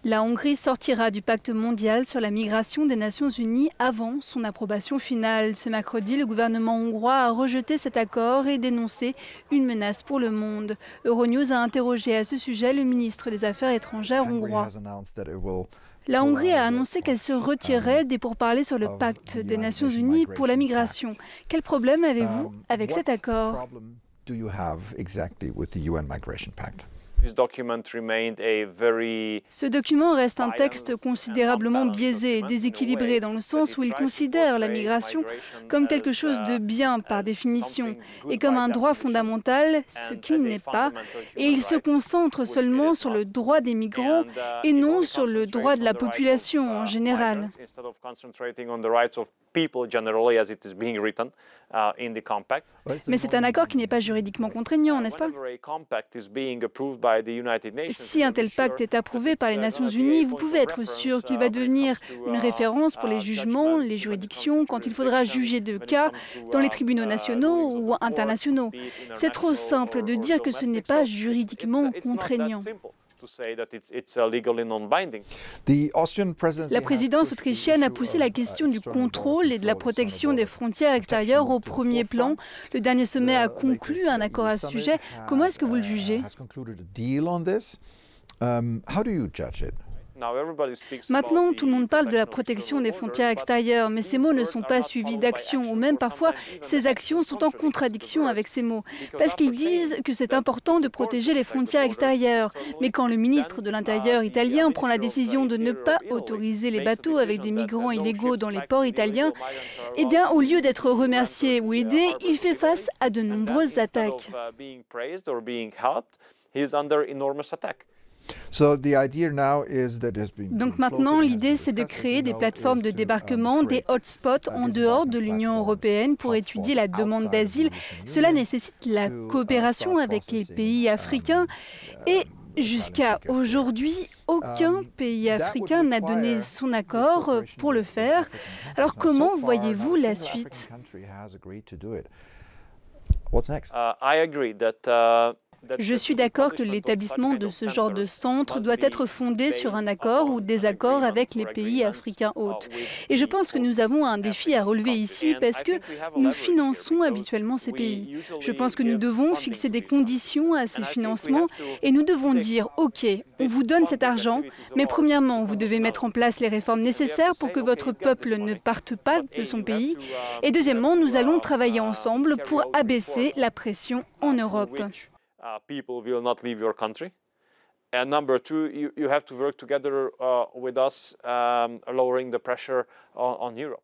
La Hongrie sortira du pacte mondial sur la migration des Nations Unies avant son approbation finale. Ce mercredi, le gouvernement hongrois a rejeté cet accord et dénoncé une menace pour le monde. Euronews a interrogé à ce sujet le ministre des Affaires étrangères hongrois. La Hongrie a annoncé qu'elle se retirerait des pourparlers sur le pacte des Nations Unies pour la migration. Quel problème avez-vous avec cet accord ? Ce document reste un texte considérablement biaisé et déséquilibré dans le sens où il considère la migration comme quelque chose de bien par définition et comme un droit fondamental, ce qu'il n'est pas, et il se concentre seulement sur le droit des migrants et non sur le droit de la population en général. Mais c'est un accord qui n'est pas juridiquement contraignant, n'est-ce pas? Si un tel pacte est approuvé par les Nations Unies, vous pouvez être sûr qu'il va devenir une référence pour les jugements, les juridictions, quand il faudra juger de cas dans les tribunaux nationaux ou internationaux. C'est trop simple de dire que ce n'est pas juridiquement contraignant. La présidence autrichienne a poussé la question du contrôle et de la protection des frontières extérieures au premier plan. Le dernier sommet a conclu un accord à ce sujet. Comment est-ce que vous le jugez ? Maintenant, tout le monde parle de la protection des frontières extérieures, mais ces mots ne sont pas suivis d'actions, ou même parfois ces actions sont en contradiction avec ces mots, parce qu'ils disent que c'est important de protéger les frontières extérieures. Mais quand le ministre de l'Intérieur italien prend la décision de ne pas autoriser les bateaux avec des migrants illégaux dans les ports italiens, eh bien, au lieu d'être remercié ou aidé, il fait face à de nombreuses attaques. Donc maintenant, l'idée, c'est de créer des plateformes de débarquement, des hotspots en dehors de l'Union européenne pour étudier la demande d'asile. Cela nécessite la coopération avec les pays africains et jusqu'à aujourd'hui, aucun pays africain n'a donné son accord pour le faire. Alors comment voyez-vous la suite ? Je suis d'accord que l'établissement de ce genre de centre doit être fondé sur un accord ou des accords avec les pays africains hôtes. Et je pense que nous avons un défi à relever ici parce que nous finançons habituellement ces pays. Je pense que nous devons fixer des conditions à ces financements et nous devons dire « Ok, on vous donne cet argent, mais premièrement, vous devez mettre en place les réformes nécessaires pour que votre peuple ne parte pas de son pays. Et deuxièmement, nous allons travailler ensemble pour abaisser la pression en Europe. » People will not leave your country. And number two, you have to work together with us, lowering the pressure on Europe.